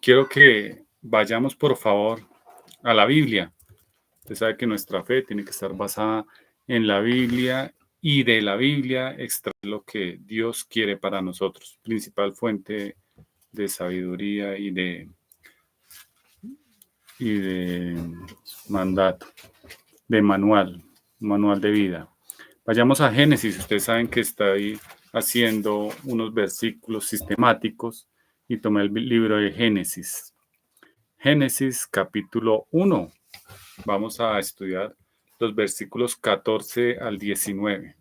quiero que vayamos, por favor, a la Biblia. Usted sabe que nuestra fe tiene que estar basada en la Biblia y de la Biblia extraer lo que Dios quiere para nosotros, principal fuente de sabiduría y de mandato, de manual de vida. Vayamos a Génesis. Ustedes saben que está ahí haciendo unos versículos sistemáticos y tomé el libro de Génesis. Génesis capítulo 1. Vamos a estudiar los versículos 14 al 19.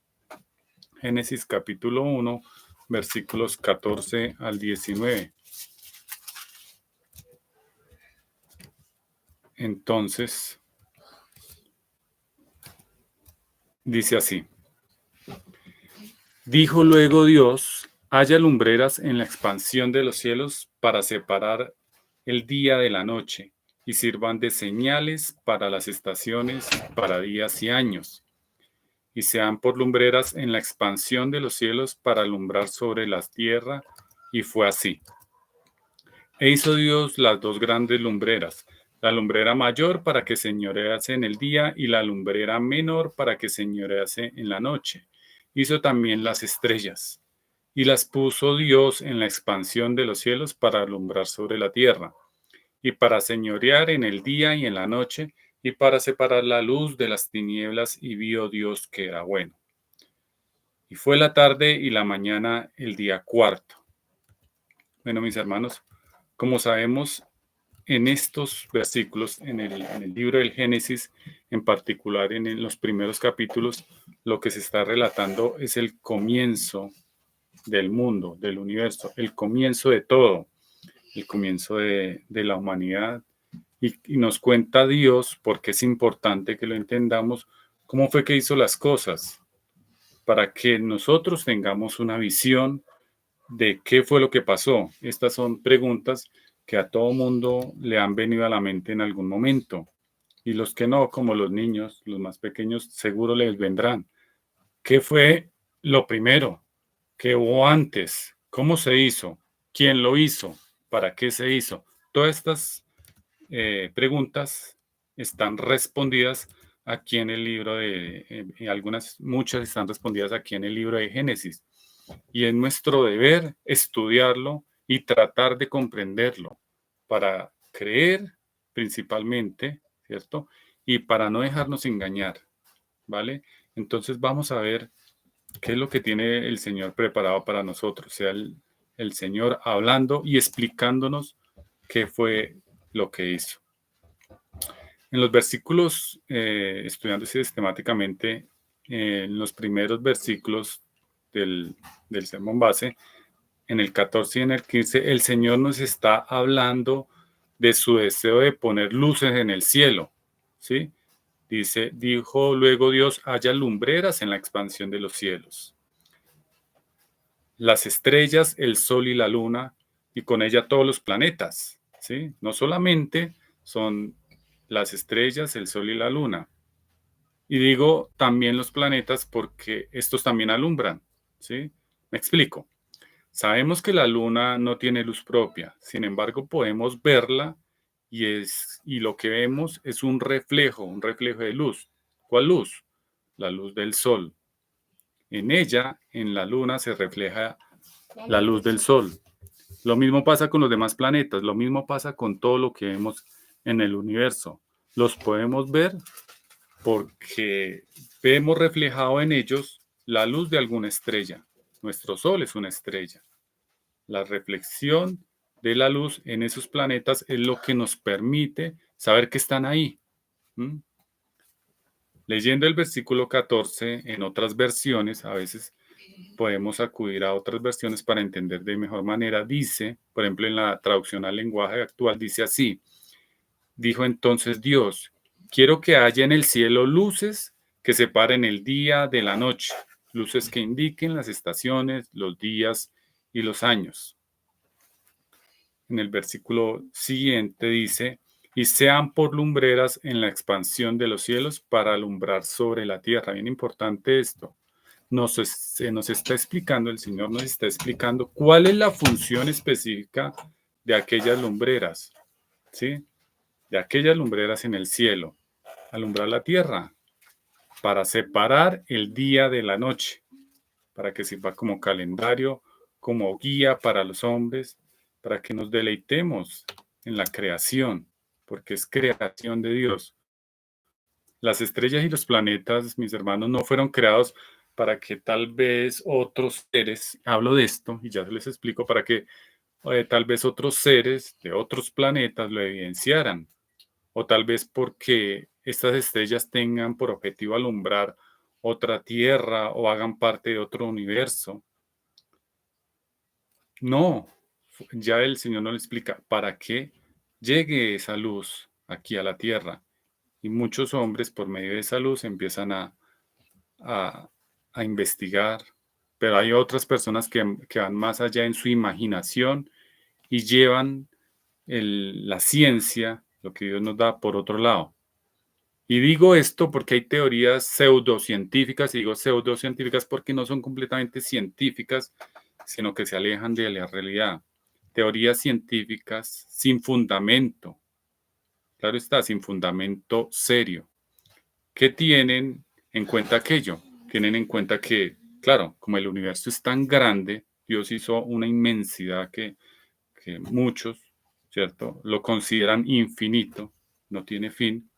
Génesis capítulo 1, versículos 14 al 19. Entonces, dice así. Dijo luego Dios, haya lumbreras en la expansión de los cielos para separar el día de la noche y sirvan de señales para las estaciones, para días y años, y sean por lumbreras en la expansión de los cielos para alumbrar sobre la tierra, y fue así. E hizo Dios las dos grandes lumbreras, la lumbrera mayor para que señorease en el día y la lumbrera menor para que señorease en la noche. Hizo también las estrellas, y las puso Dios en la expansión de los cielos para alumbrar sobre la tierra, y para señorear en el día y en la noche, y para separar la luz de las tinieblas, y vio Dios que era bueno. Y fue la tarde y la mañana el día cuarto. Bueno, mis hermanos, como sabemos, en estos versículos, en el libro del Génesis, en particular en los primeros capítulos, lo que se está relatando es el comienzo del mundo, del universo, el comienzo de todo, el comienzo de la humanidad. Y nos cuenta Dios, porque es importante que lo entendamos, cómo fue que hizo las cosas, para que nosotros tengamos una visión de qué fue lo que pasó. Estas son preguntas que a todo mundo le han venido a la mente en algún momento. Y los que no, como los niños, los más pequeños, seguro les vendrán. ¿Qué fue lo primero? ¿Qué hubo antes? ¿Cómo se hizo? ¿Quién lo hizo? ¿Para qué se hizo? Todas estas preguntas están respondidas aquí en el libro muchas están respondidas aquí en el libro de Génesis. Y es nuestro deber estudiarlo y tratar de comprenderlo para creer principalmente, ¿cierto? Y para no dejarnos engañar, ¿vale? Entonces vamos a ver qué es lo que tiene el Señor preparado para nosotros, sea el Señor hablando y explicándonos qué fue lo que hizo. En los versículos, estudiando sistemáticamente, en los primeros versículos del sermón base, en el 14 y en el 15, el Señor nos está hablando de su deseo de poner luces en el cielo, ¿sí? Dijo luego Dios, haya lumbreras en la expansión de los cielos. Las estrellas, el sol y la luna, y con ella todos los planetas, ¿sí? No solamente son las estrellas, el sol y la luna. Y digo también los planetas porque estos también alumbran, ¿sí? Me explico. Sabemos que la luna no tiene luz propia, sin embargo podemos verla y lo que vemos es un reflejo de luz. ¿Cuál luz? La luz del sol. En ella, en la luna, se refleja la luz del sol. Lo mismo pasa con los demás planetas, lo mismo pasa con todo lo que vemos en el universo. Los podemos ver porque vemos reflejado en ellos la luz de alguna estrella. Nuestro sol es una estrella. La reflexión de la luz en esos planetas es lo que nos permite saber que están ahí. Leyendo el versículo 14 en otras versiones, a veces podemos acudir a otras versiones para entender de mejor manera. Dice, por ejemplo, en la traducción al lenguaje actual, dice así: dijo entonces Dios, quiero que haya en el cielo luces que separen el día de la noche, luces que indiquen las estaciones, los días y los años. En el versículo siguiente dice, y sean por lumbreras en la expansión de los cielos para alumbrar sobre la tierra. Bien importante esto. Se nos está explicando, el Señor nos está explicando cuál es la función específica de aquellas lumbreras, ¿sí? De aquellas lumbreras en el cielo, alumbrar la tierra para separar el día de la noche, para que sirva como calendario, como guía para los hombres, para que nos deleitemos en la creación, porque es creación de Dios. Las estrellas y los planetas, mis hermanos, no fueron creados para que tal vez otros seres, hablo de esto y ya se les explico, para que tal vez otros seres de otros planetas lo evidenciaran, o tal vez porque estas estrellas tengan por objetivo alumbrar otra tierra o hagan parte de otro universo. No, ya el Señor nos lo explica, para que llegue esa luz aquí a la tierra. Y muchos hombres por medio de esa luz empiezan a, a investigar, pero hay otras personas que van más allá en su imaginación y llevan la ciencia, lo que Dios nos da, por otro lado. Y digo esto porque hay teorías pseudocientíficas, y digo pseudocientíficas porque no son completamente científicas, sino que se alejan de la realidad. Teorías científicas sin fundamento, claro está, sin fundamento serio. ¿Qué tienen en cuenta aquello? Tienen en cuenta que, claro, como el universo es tan grande, Dios hizo una inmensidad que muchos, ¿cierto? Lo consideran infinito, no tiene fin.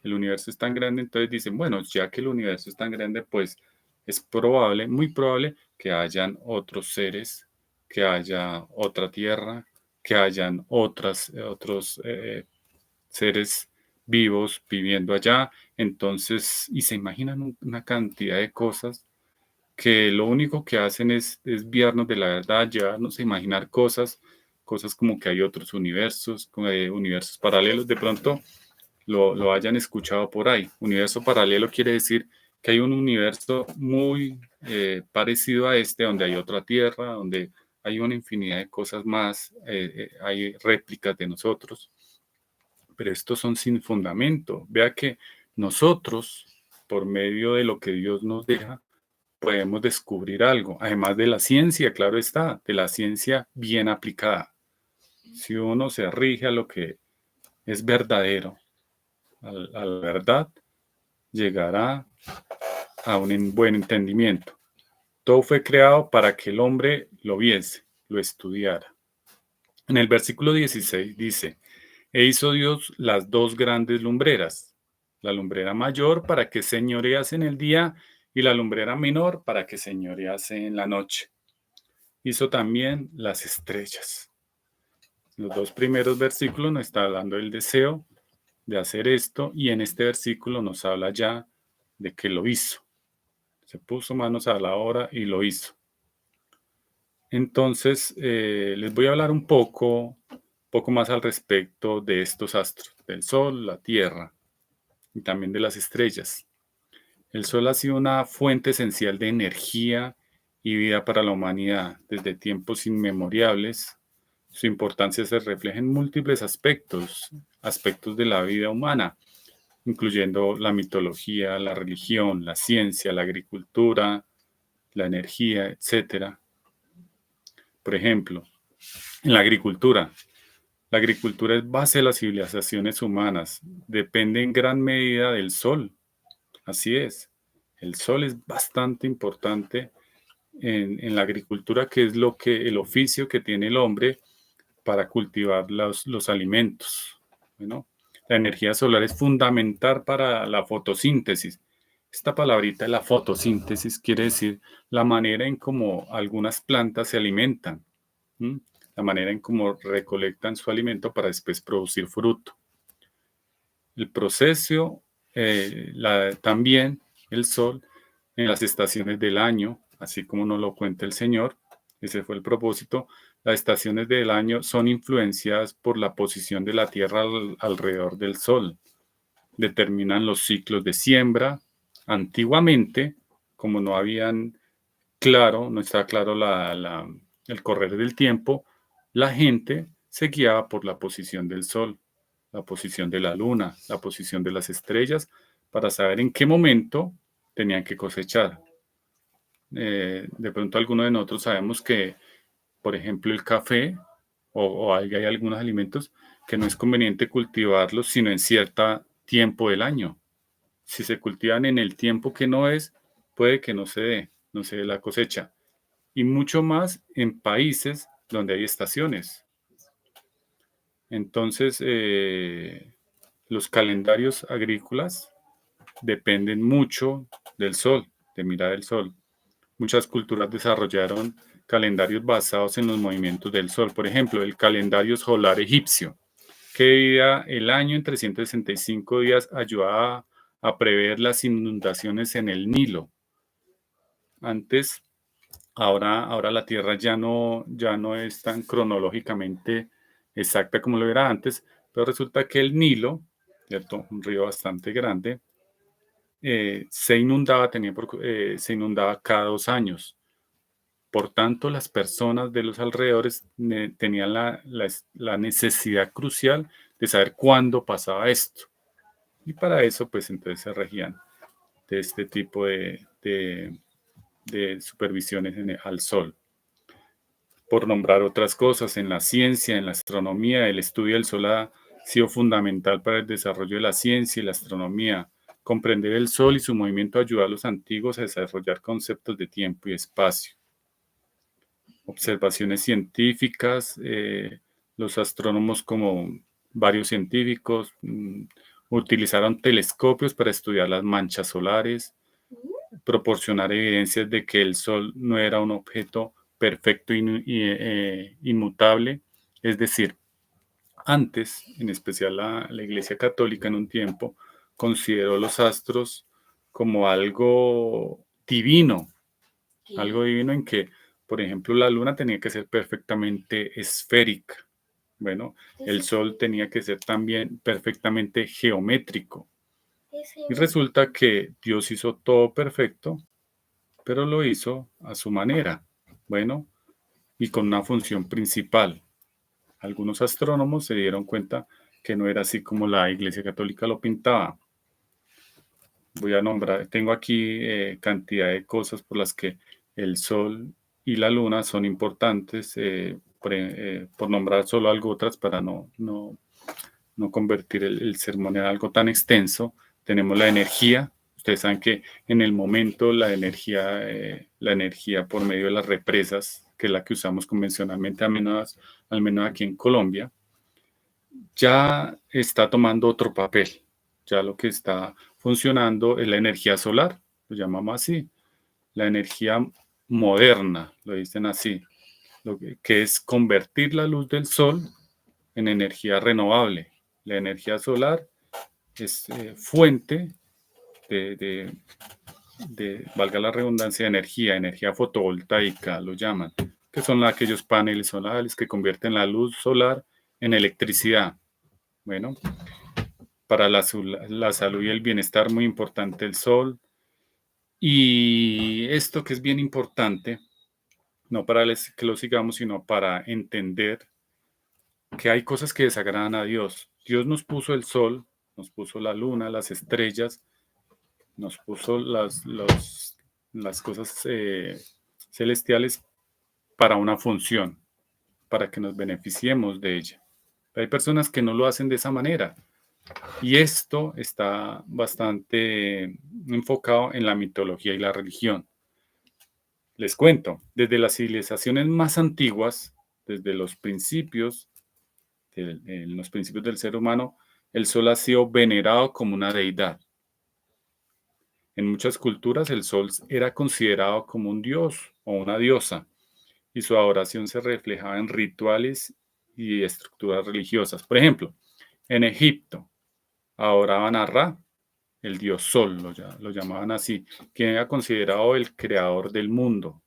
El universo es tan grande, entonces dicen, bueno, ya que el universo es tan grande, pues es probable, muy probable, que hayan otros seres, que haya otra tierra, que hayan otros seres vivos viviendo allá. Entonces, y se imaginan una cantidad de cosas que lo único que hacen es desviarnos de la verdad, llevarnos a imaginar cosas como que hay otros universos, como universos paralelos. De pronto lo hayan escuchado por ahí. Universo paralelo quiere decir que hay un universo muy parecido a este, donde hay otra Tierra, donde hay una infinidad de cosas más, hay réplicas de nosotros, pero estos son sin fundamento. Vea que nosotros, por medio de lo que Dios nos deja, podemos descubrir algo, además de la ciencia, claro está, de la ciencia bien aplicada. Si uno se rige a lo que es verdadero, a la verdad, llegará a un buen entendimiento. Todo fue creado para que el hombre lo viese, lo estudiara. En el versículo 16 dice, e hizo Dios las dos grandes lumbreras, la lumbrera mayor para que señorease en el día y la lumbrera menor para que señorease en la noche. Hizo también las estrellas. Los dos primeros versículos nos está hablando del deseo de hacer esto y en este versículo nos habla ya de que lo hizo. Se puso manos a la obra y lo hizo. Entonces, les voy a hablar un poco más al respecto de estos astros, del Sol, la Tierra y también de las estrellas. El Sol ha sido una fuente esencial de energía y vida para la humanidad desde tiempos inmemorables. Su importancia se refleja en múltiples aspectos de la vida humana, incluyendo la mitología, la religión, la ciencia, la agricultura, la energía, etcétera. Por ejemplo, en la agricultura es base de las civilizaciones humanas, depende en gran medida del sol. Así es, el sol es bastante importante en la agricultura, que es el oficio que tiene el hombre para cultivar los alimentos. Bueno, la energía solar es fundamental para la fotosíntesis. Esta palabrita de la fotosíntesis quiere decir la manera en cómo algunas plantas se alimentan, ¿m? La manera en cómo recolectan su alimento para después producir fruto. El proceso, también el sol en las estaciones del año, así como nos lo cuenta el Señor, ese fue el propósito. Las estaciones del año son influenciadas por la posición de la Tierra alrededor del Sol. Determinan los ciclos de siembra. Antiguamente, como no estaba claro el correr del tiempo, la gente se guiaba por la posición del Sol, la posición de la Luna, la posición de las estrellas, para saber en qué momento tenían que cosechar. De pronto algunos de nosotros sabemos que, por ejemplo, el café o hay algunos alimentos que no es conveniente cultivarlos sino en cierto tiempo del año. Si se cultivan en el tiempo que no es, puede que no se dé la cosecha. Y mucho más en países donde hay estaciones. Entonces, los calendarios agrícolas dependen mucho del sol, de mirar el sol. Muchas culturas desarrollaron calendarios basados en los movimientos del sol. Por ejemplo, el calendario solar egipcio, que dividía el año en 365 días, ayudaba a prever las inundaciones en el Nilo. Antes, ahora la Tierra ya no es tan cronológicamente exacta como lo era antes, pero resulta que el Nilo, ¿cierto? Un río bastante grande, se inundaba cada 2 años. Por tanto, las personas de los alrededores tenían la necesidad crucial de saber cuándo pasaba esto. Y para eso, pues entonces se regían de este tipo de supervisiones al sol. Por nombrar otras cosas, en la ciencia, en la astronomía, el estudio del sol ha sido fundamental para el desarrollo de la ciencia y la astronomía. Comprender el sol y su movimiento ayuda a los antiguos a desarrollar conceptos de tiempo y espacio. Observaciones científicas, los astrónomos como varios científicos utilizaron telescopios para estudiar las manchas solares, proporcionar evidencias de que el Sol no era un objeto perfecto y inmutable. Es decir, antes, en especial la Iglesia Católica en un tiempo, consideró los astros como algo divino en que, por ejemplo, la luna tenía que ser perfectamente esférica. Bueno, el Sol tenía que ser también perfectamente geométrico. Y resulta que Dios hizo todo perfecto, pero lo hizo a su manera, bueno, y con una función principal. Algunos astrónomos se dieron cuenta que no era así como la Iglesia Católica lo pintaba. Voy a nombrar, tengo aquí cantidad de cosas por las que el Sol y la Luna son importantes, por nombrar solo algo otras para no convertir el sermón en algo tan extenso. Tenemos la energía. Ustedes saben que en el momento la energía por medio de las represas, que es la que usamos convencionalmente, al menos aquí en Colombia, ya está tomando otro papel. Ya lo que está funcionando es la energía solar, lo llamamos así, la energía moderna, lo dicen así, que es convertir la luz del sol en energía renovable. La energía solar es fuente de, de, valga la redundancia, de energía fotovoltaica, lo llaman, que son aquellos paneles solares que convierten la luz solar en electricidad. Bueno, para la salud y el bienestar, muy importante el sol. Y esto que es bien importante, no para que lo sigamos, sino para entender que hay cosas que desagradan a Dios. Dios nos puso el sol, nos puso la luna, las estrellas, nos puso las cosas celestiales para una función, para que nos beneficiemos de ella. Pero hay personas que no lo hacen de esa manera. Y esto está bastante enfocado en la mitología y la religión. Les cuento, desde las civilizaciones más antiguas, desde en los principios del ser humano, el sol ha sido venerado como una deidad. En muchas culturas el sol era considerado como un dios o una diosa y su adoración se reflejaba en rituales y estructuras religiosas. Por ejemplo, en Egipto adoraban a Ra, el dios sol, lo llamaban así, quien era considerado el creador del mundo.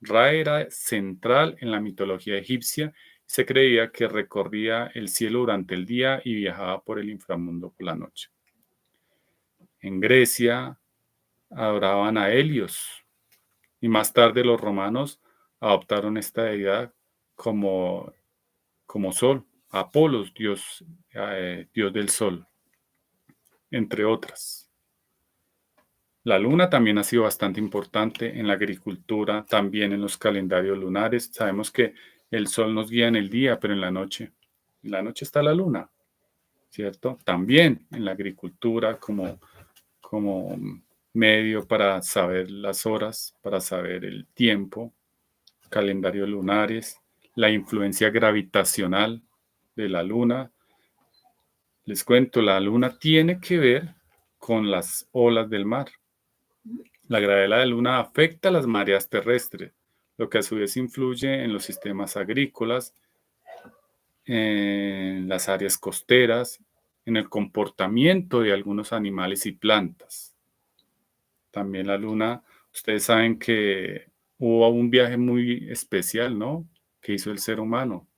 Ra era central en la mitología egipcia y se creía que recorría el cielo durante el día y viajaba por el inframundo por la noche. En Grecia adoraban a Helios y más tarde los romanos adoptaron esta deidad como, como sol, Apolos, dios del sol, entre otras. La luna también ha sido bastante importante en la agricultura, también en los calendarios lunares. Sabemos que El sol nos guía en el día, pero en la noche está la luna, ¿cierto? También en la agricultura como medio para saber las horas, para saber el tiempo, calendarios lunares, la influencia gravitacional de la luna. Les cuento, la luna tiene que ver con las olas del mar. La gravedad de la luna afecta a las mareas terrestres, lo que a su vez influye en los sistemas agrícolas, en las áreas costeras, en el comportamiento de algunos animales y plantas. También la luna, ustedes saben que hubo un viaje muy especial, ¿no? Que hizo el ser humano.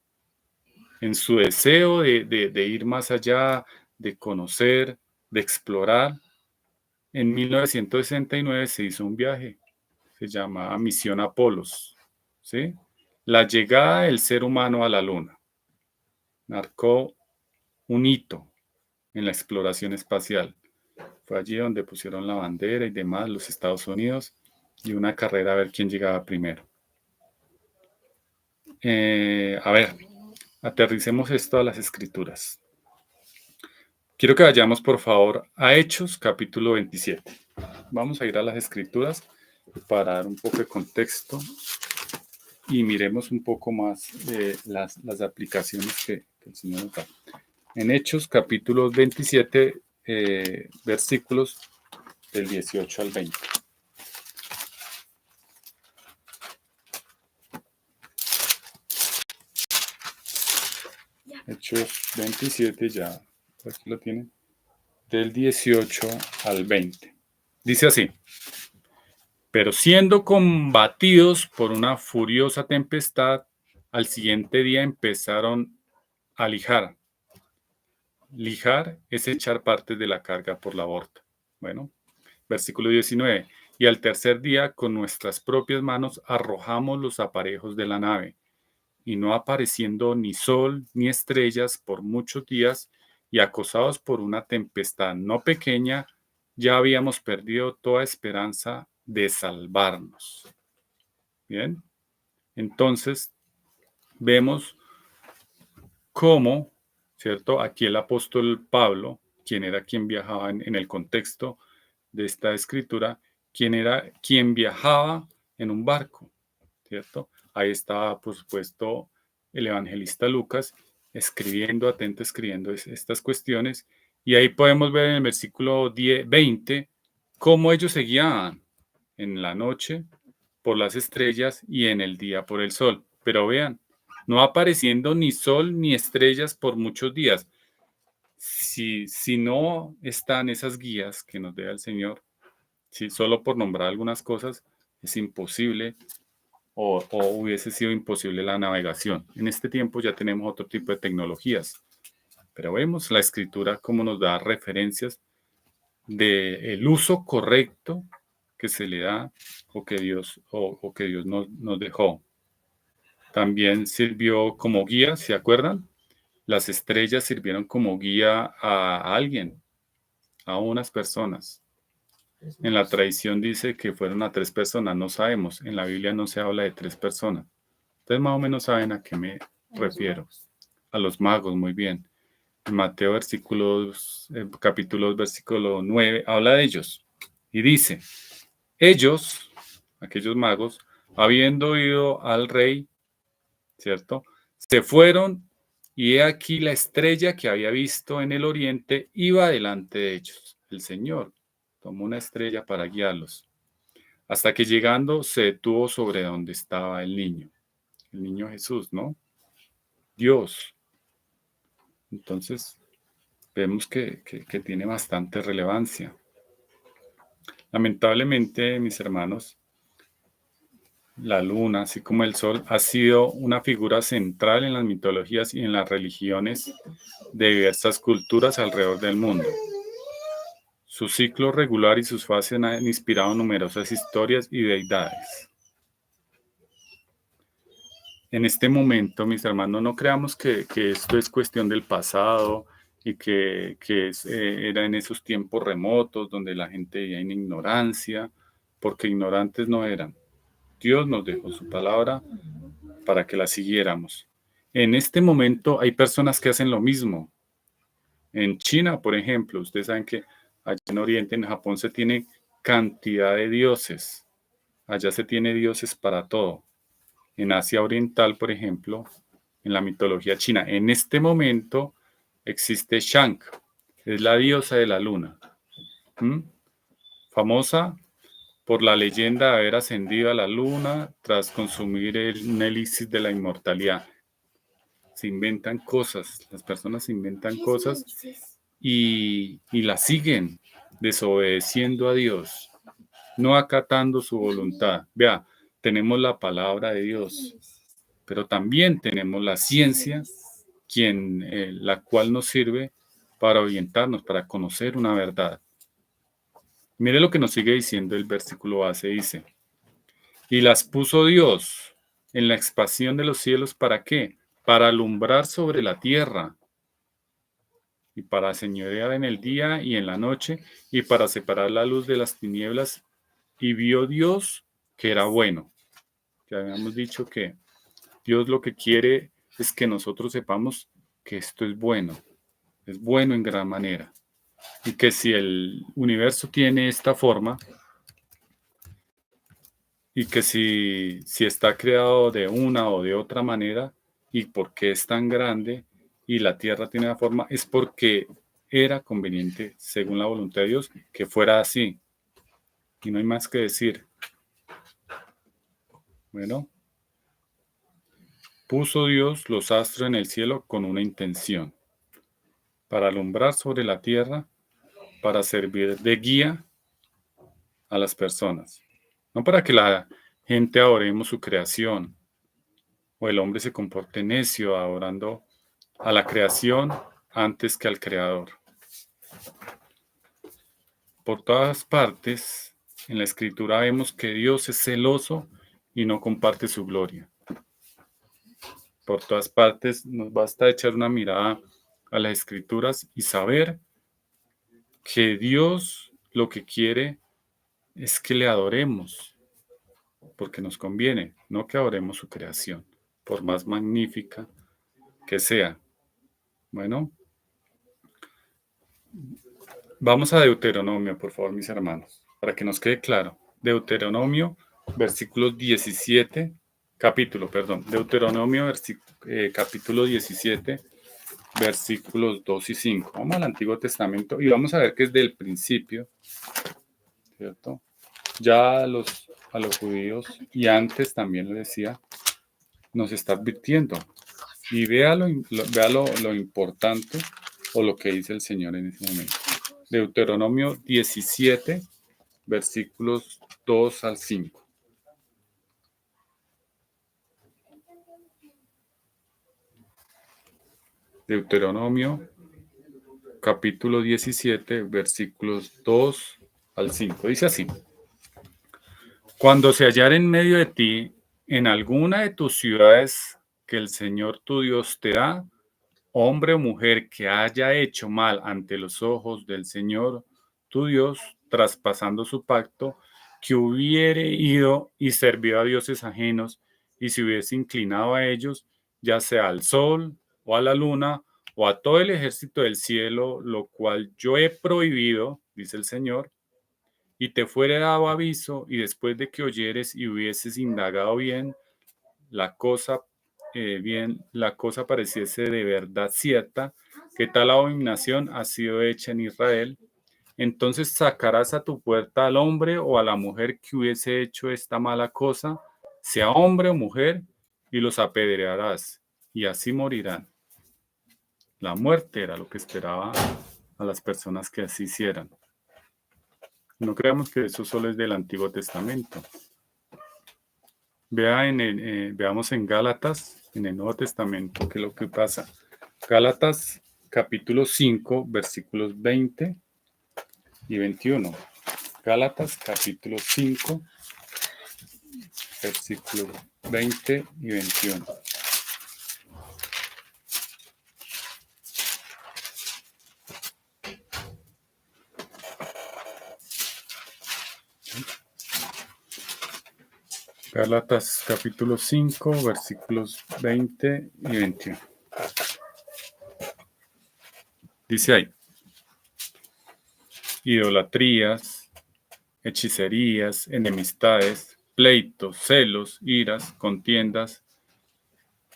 En su deseo de ir más allá, de conocer, de explorar, en 1969 se hizo un viaje, se llamaba Misión Apolos, ¿sí? La llegada del ser humano a la luna marcó un hito en la exploración espacial. Fue allí donde pusieron la bandera y demás, los Estados Unidos, y una carrera a ver quién llegaba primero. A ver, aterricemos esto a las escrituras. Quiero que vayamos, por favor, a Hechos, capítulo 27. Vamos a ir a las escrituras para dar un poco de contexto y miremos un poco más las aplicaciones que el Señor nos da. En Hechos, capítulo 27, versículos del 18 al 20. Hechos 27, ya aquí lo tienen, del 18 al 20. Dice así: pero siendo combatidos por una furiosa tempestad, al siguiente día empezaron a lijar. Lijar es echar partes de la carga por la borda. Bueno, versículo 19. Y al tercer día, con nuestras propias manos, arrojamos los aparejos de la nave, y no apareciendo ni sol ni estrellas por muchos días, y acosados por una tempestad no pequeña, ya habíamos perdido toda esperanza de salvarnos. Bien, entonces vemos cómo, ¿cierto? Aquí el apóstol Pablo, quien era quien viajaba en el contexto de esta escritura, quien era quien viajaba en un barco, ¿cierto? Ahí estaba, por supuesto, el evangelista Lucas escribiendo, atento, escribiendo estas cuestiones. Y ahí podemos ver en el versículo 20 cómo ellos se guiaban en la noche por las estrellas y en el día por el sol. Pero vean, no apareciendo ni sol ni estrellas por muchos días. Si no están esas guías que nos dé el Señor, si solo por nombrar algunas cosas, es imposible o hubiese sido imposible la navegación. En este tiempo ya tenemos otro tipo de tecnologías, pero vemos la escritura como nos da referencias del uso correcto que se le da o que Dios, que Dios nos dejó. También sirvió como guía, ¿se acuerdan? Las estrellas sirvieron como guía a alguien, a unas personas. En la tradición dice que fueron a 3 personas, no sabemos. En la Biblia no se habla de 3 personas. Ustedes más o menos saben a qué me refiero. A los magos, muy bien. En Mateo capítulo 2, versículo 9, habla de ellos. Y dice, ellos, aquellos magos, habiendo oído al rey, ¿cierto? Se fueron y he aquí la estrella que había visto en el oriente iba delante de ellos. El Señor tomó una estrella para guiarlos, hasta que llegando se detuvo sobre donde estaba el niño Jesús, ¿no? Dios. Entonces, vemos que tiene bastante relevancia. Lamentablemente, mis hermanos, la luna, así como el sol, ha sido una figura central en las mitologías y en las religiones de diversas culturas alrededor del mundo. Su ciclo regular y sus fases han inspirado numerosas historias y deidades. En este momento, mis hermanos, no creamos que esto es cuestión del pasado y que era en esos tiempos remotos donde la gente vivía en ignorancia, porque ignorantes no eran. Dios nos dejó su palabra para que la siguiéramos. En este momento hay personas que hacen lo mismo. En China, por ejemplo, ustedes saben que allá en Oriente, en Japón, se tiene cantidad de dioses. Allá se tiene dioses para todo. En Asia Oriental, por ejemplo, en la mitología china, en este momento existe Shank, es la diosa de la luna, ¿m? Famosa por la leyenda de haber ascendido a la luna tras consumir un elixir de la inmortalidad. Se inventan cosas, las personas se inventan cosas y las siguen, desobedeciendo a Dios, no acatando su voluntad. Vea, tenemos la palabra de Dios, pero también tenemos la ciencia, la cual nos sirve para orientarnos, para conocer una verdad. Mire lo que nos sigue diciendo el versículo base, dice, y las puso Dios en la expansión de los cielos, ¿para qué? Para alumbrar sobre la tierra y para señorear en el día y en la noche y para separar la luz de las tinieblas. Y vio Dios que era bueno. Ya habíamos dicho que Dios lo que quiere es que nosotros sepamos que esto es bueno en gran manera. Y que si el universo tiene esta forma, y que si está creado de una o de otra manera, y por qué es tan grande, y la Tierra tiene la forma, es porque era conveniente, según la voluntad de Dios, que fuera así. Y no hay más que decir. Bueno, puso Dios los astros en el cielo con una intención, para alumbrar sobre la tierra, para servir de guía a las personas. No para que la gente adoremos su creación, o el hombre se comporte necio adorando a la creación antes que al creador. Por todas partes, en la escritura vemos que Dios es celoso y no comparte su gloria. Por todas partes nos basta echar una mirada a las escrituras y saber que Dios lo que quiere es que le adoremos, porque nos conviene, no que adoremos su creación, por más magnífica que sea. Bueno, vamos a Deuteronomio, por favor, mis hermanos, para que nos quede claro. Deuteronomio, versículos 17, Deuteronomio, capítulo 17, versículos 2 y 5. Vamos al Antiguo Testamento y vamos a ver que es del principio, ¿cierto? Ya a los judíos, y antes también le decía, nos está advirtiendo. Y vea lo importante o lo que dice el Señor en ese momento. Deuteronomio 17, versículos 2 al 5. Deuteronomio capítulo 17, versículos 2 al 5. Dice así. Cuando se hallar en medio de ti, en alguna de tus ciudades que el Señor tu Dios te da, hombre o mujer que haya hecho mal ante los ojos del Señor tu Dios, traspasando su pacto, que hubiere ido y servido a dioses ajenos y se hubiese inclinado a ellos, ya sea al sol o a la luna o a todo el ejército del cielo, lo cual yo he prohibido, dice el Señor, y te fuere dado aviso, y después de que oyeres y hubieses indagado la cosa, la cosa pareciese de verdad cierta, que tal abominación ha sido hecha en Israel, entonces sacarás a tu puerta al hombre o a la mujer que hubiese hecho esta mala cosa, sea hombre o mujer, y los apedrearás, y así morirán. La muerte era lo que esperaba a las personas que así hicieran. No creamos que eso solo es del Antiguo Testamento. Veamos en Gálatas, en el Nuevo Testamento, qué es lo que pasa. Gálatas capítulo 5, versículos 20 y 21. Gálatas capítulo 5, versículos 20 y 21. Gálatas capítulo 5, versículos 20 y 21. Dice ahí: idolatrías, hechicerías, enemistades, pleitos, celos, iras, contiendas,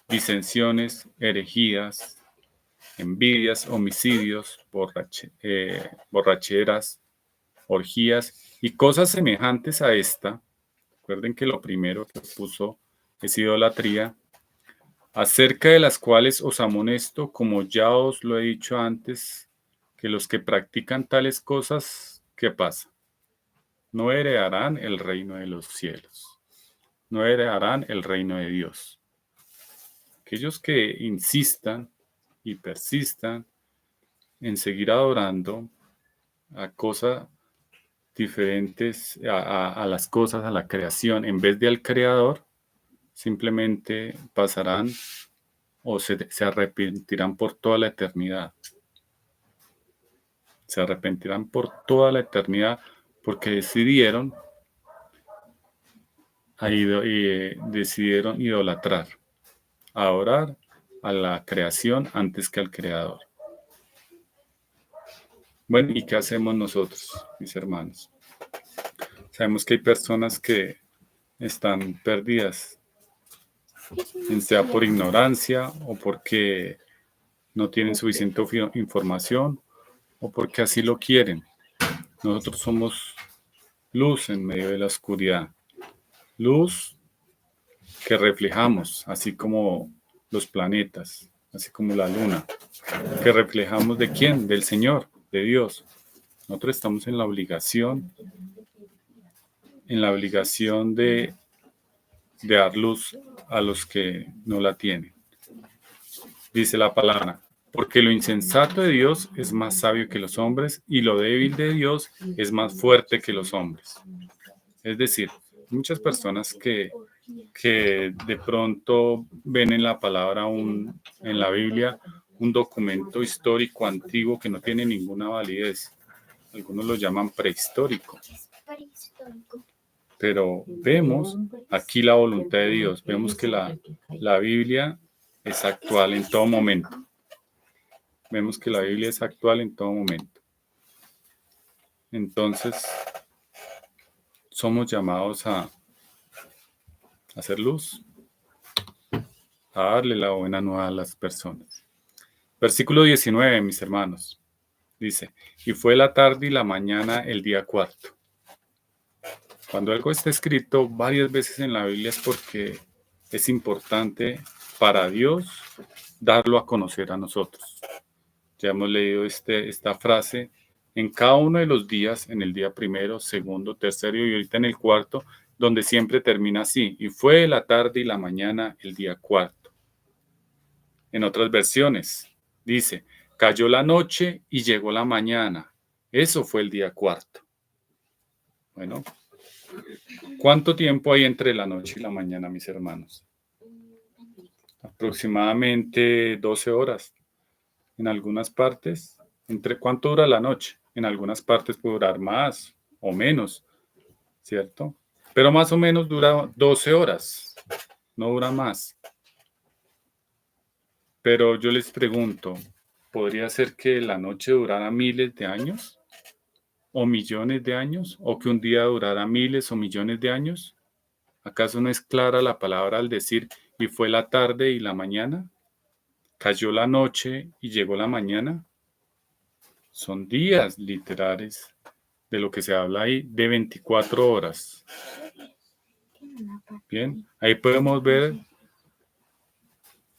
disensiones, herejías, envidias, homicidios, borracheras, orgías y cosas semejantes a esta. Recuerden que lo primero que puso es idolatría, acerca de las cuales os amonesto, como ya os lo he dicho antes, que los que practican tales cosas, ¿qué pasa? No heredarán el reino de los cielos, no heredarán el reino de Dios. Aquellos que insistan y persistan en seguir adorando a cosas diferentes, a las cosas, a la creación, en vez de al Creador, simplemente pasarán o se arrepentirán por toda la eternidad. Se arrepentirán por toda la eternidad porque decidieron idolatrar, adorar a la creación antes que al Creador. Bueno, ¿y qué hacemos nosotros, mis hermanos? Sabemos que hay personas que están perdidas, sea por ignorancia o porque no tienen suficiente información o porque así lo quieren. Nosotros somos luz en medio de la oscuridad, luz que reflejamos, así como los planetas, así como la luna, que reflejamos ¿de quién? Del Señor, de Dios. Nosotros estamos en la obligación de dar luz a los que no la tienen. Dice la palabra: porque lo insensato de Dios es más sabio que los hombres, y lo débil de Dios es más fuerte que los hombres. Es decir, muchas personas que de pronto ven en la palabra, en la Biblia, un documento histórico antiguo que no tiene ninguna validez. Algunos lo llaman prehistórico. Pero vemos aquí la voluntad de Dios. Vemos que la Biblia es actual en todo momento. Vemos que la Biblia es actual en todo momento. Entonces, somos llamados a hacer luz, a darle la buena nueva a las personas. Versículo 19, mis hermanos. Dice: y fue la tarde y la mañana el día cuarto. Cuando algo está escrito varias veces en la Biblia es porque es importante para Dios darlo a conocer a nosotros. Ya hemos leído esta frase en cada uno de los días, en el día primero, segundo, tercero y ahorita en el cuarto, donde siempre termina así: y fue la tarde y la mañana el día cuarto. En otras versiones dice: cayó la noche y llegó la mañana. Eso fue el día cuarto. Bueno, ¿cuánto tiempo hay entre la noche y la mañana, mis hermanos? Aproximadamente 12 horas. En algunas partes, ¿cuánto dura la noche? En algunas partes puede durar más o menos, ¿cierto? Pero más o menos dura 12 horas, no dura más. Pero yo les pregunto, ¿podría ser que la noche durara miles de años? ¿O millones de años? ¿O que un día durara miles o millones de años? ¿Acaso no es clara la palabra al decir: y fue la tarde y la mañana? ¿Cayó la noche y llegó la mañana? Son días literales de lo que se habla ahí, de 24 horas. Bien, ahí podemos ver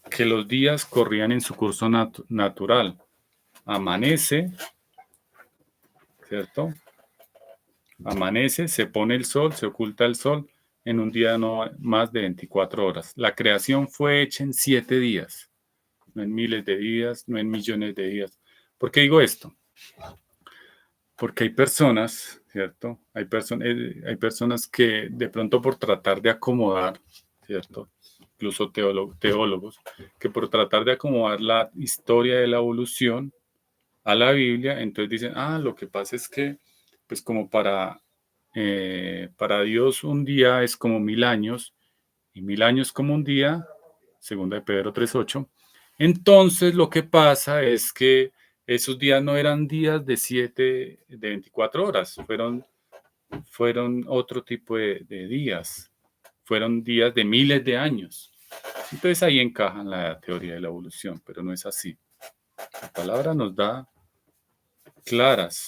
que los días corrían en su curso natural. Amanece, ¿cierto? Amanece, se pone el sol, se oculta el sol en un día no más de 24 horas. La creación fue hecha en 7 días, no en miles de días, no en millones de días. ¿Por qué digo esto? Porque hay personas, ¿cierto? Hay personas que de pronto por tratar de acomodar, ¿cierto? Incluso teólogos, que por tratar de acomodar la historia de la evolución a la Biblia, entonces dicen: lo que pasa es que, pues como para Para Dios un día es como 1000 años y 1000 años como un día, segunda de Pedro 3:8. Entonces lo que pasa es que esos días no eran días de 24 horas, fueron otro tipo de días, fueron días de miles de años. Entonces ahí encaja la teoría de la evolución, pero no es así. La palabra nos da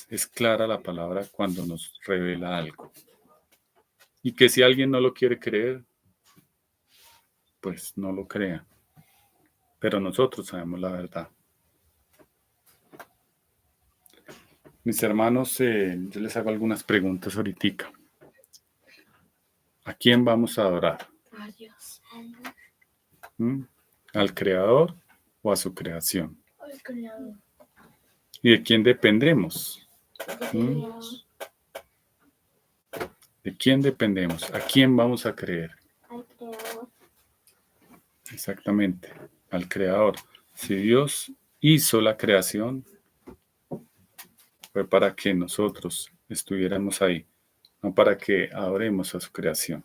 es clara la palabra cuando nos revela algo. Y que si alguien no lo quiere creer, pues no lo crea. Pero nosotros sabemos la verdad. Mis hermanos, yo les hago algunas preguntas ahorita. ¿A quién vamos a adorar? A Dios. ¿Mm? ¿Al Creador o a su creación? Al Creador. ¿Y de quién dependemos? De ¿Mm? Dios. ¿De quién dependemos? ¿A quién vamos a creer? Al Creador. Exactamente, al Creador. Si Dios hizo la creación, fue para que nosotros estuviéramos ahí, no para que adoremos a su creación.